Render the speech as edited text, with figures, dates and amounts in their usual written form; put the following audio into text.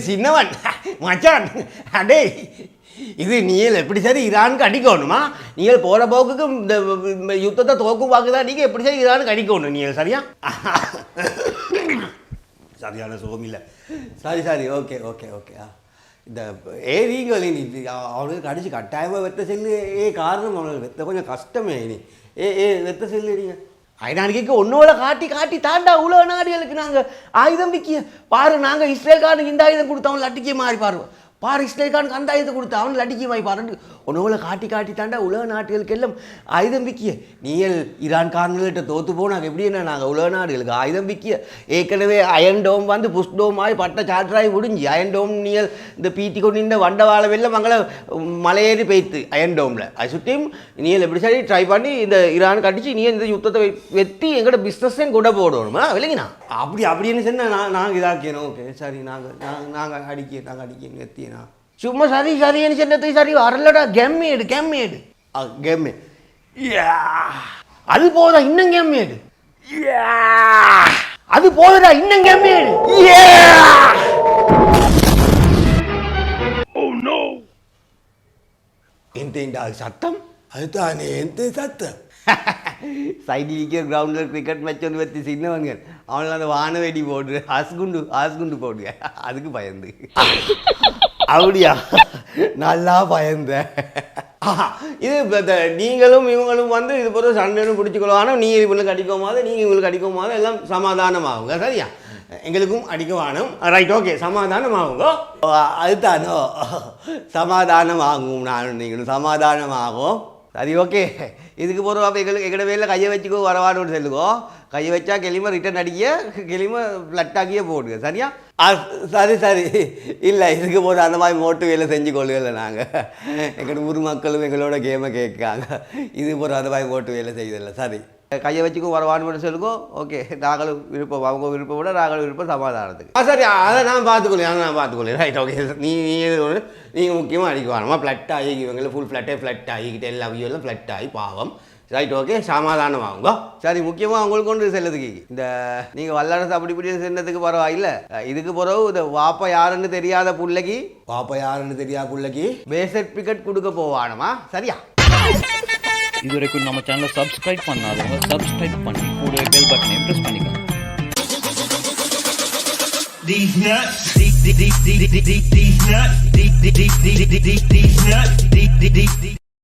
சின்னவன் மச்சான் அடே இது நீங்கள் எப்படி சரி ஈரானுக்கு அடிக்கணுமா நீங்கள் போகிற போக்குக்கு இந்த யுத்தத்தை தோக்கும் வாக்குதான் நீங்கள் எப்படி சரி ஈரானுக்கு அடிக்கணும் நீங்கள் சரியா சரியான சோமில்லை சரி ஓகே ஓகே ஓகே இந்த நீங்கள் அவனுக்கு கடிச்சு கட்டாயமாக வெத்த செல்லு காரணம் அவனுக்கு வெத்த கொஞ்சம் கஷ்டமே இனி வெத்த செல்லு நீங்கள் ஐநாடிக்கு ஒன்னோட காட்டி தாண்டா உலக நாடுகளுக்கு நாங்கள் ஆயுதம் விற்கிய பாரு நாங்கள் இஸ்ரேல்காரனுக்கு இந்த ஆயுதம் கொடுத்தவன் அட்டிக்கே மாறி பாரு இஸ்ரேல்காரனுக்கு அந்த ஆயுதம் கொடுத்து அவன் அடிக்க மாறி பாரு ஒன்னோட காட்டி தாண்டா உலக நாடுகளுக்கு எல்லாம் ஆயுதம் விற்கிய நீங்கள் ஈரான்காரன்கிட்ட தோற்று போனாங்க எப்படி என்ன நாங்கள் உலக நாடுகளுக்கு ஆயுதம் விற்கிய ஏற்கனவே அயன் டோம் வந்து புஷ்டோம் ஆகி பட்ட சாற்றாகி முடிஞ்சு அயன் டோம் நீங்கள் இந்த பீட்டி கொண்டு இந்த வண்டவாள வெள்ளம் அங்கே மலையேறி பெய்த்து அயன் டோமில் அது சுற்றியும் நீங்கள் எப்படி சரி ட்ரை பண்ணி இந்த ஈரானுக்கு அடித்து நீங்கள் இந்த யுத்தத்தை வெற்றி எங்களோட பிஸ்னஸையும் கூட போடணுமா இல்லைங்கண்ணா அப்படின்னு சொன்னால் நாங்கள் இதாக்கணும் ஓகே சரி நாங்கள் அடிக்கணும் வெத்தியண்ணா சும்மா சரின்னு சொன்னது சரி வரலடா கெம்மேடு கெம்மே அது போதா இன்னும் கெம்மேடு அது போதா இன்னும் கெம்மேடு எந்த சத்தம் அதுதானே எந்த சத்தம் சைடிலிக்க கிரவுண்டில் கிரிக்கெட் மேட்ச் ஒன்று வச்சு சின்னவங்க அவனில் அந்த வானவேடி போடு ஆஸ்குண்டு போடுங்க அதுக்கு பயந்து அப்படியா நல்லா பயந்தேன் இது நீங்களும் இவங்களும் வந்து இது போல சண்டைன்னு பிடிச்சிக்கொள்ளும் ஆனால் நீங்கள் இவங்களுக்கு அடிக்கும் போது நீங்கள் இவங்களுக்கு அடிக்கும் போது எல்லாம் சமாதானமாகுங்க சரியா எங்களுக்கும் அடிக்க வேணும் ரைட் ஓகே சமாதானமாகுங்க அதுதானோ சமாதானமாகும் நானும் நீங்களும் சமாதானமாகும் சரி ஓகே இதுக்கு போகிறோம் எங்களோட வேலையில் கையை வச்சுக்கோ வரவான்னு சொல்லுங்கோ கையை வச்சா கிளிமை ரிட்டன் அடிக்க கிளிமை ஃப்ளட்டாக்கியே போடுங்க சரியா சரி இல்லை இதுக்கு போகிற அந்த மாதிரி மோட்டு வேலை செஞ்சு கொள்ளுகல நாங்கள் எங்களோட ஊர் மக்களும் எங்களோட கேமை கேட்காங்க இது போகிற அந்த மாதிரி மோட்டு வேலை செய்யதில்லை சரி கையை வச்சுக்கோ வரவான்னு சொல்லுங்கோ ஓகே நாங்களும் விருப்பம் அவங்க விருப்பம் விட நாங்களும் விருப்பம் சமாதானத்துக்கு சரி அதை நான் பார்த்துக்கொள்ளேன் ரைட் ஓகே நீங்கள் முக்கியமாக அடிக்க வேணுமா ஃப்ளட் ஆகி இவங்களை ஃபுல் ஃப்ளட் ஆகிக்கிட்டு எல்லா வியூலாம் ஃப்ளட் ஆகி பாவம் ரைட் ஓகே சமாதானம் ஆகுங்க சரி முக்கியமாக அவங்களுக்கு கொண்டு செல்லதுக்கு இந்த நீங்கள் வல்லரசு அப்படி சென்னதுக்கு பரவாயில்ல இதுக்கு பிறகு இந்த வாப்பா யாருன்னு தெரியாத பிள்ளைக்கு பேஸ் சர்டிஃபிகேட் கொடுக்க போவானுமா சரியா இதுவரைக்கும் நம்ம சேனலை சப்ஸ்கிரைப் பண்ணாதவங்க சப்ஸ்கிரைப் பண்ணி கூடவே பெல் பட்டனை பிரஸ் பண்ணிக்கோங்க. These nuts, these nuts, these nuts, these nuts.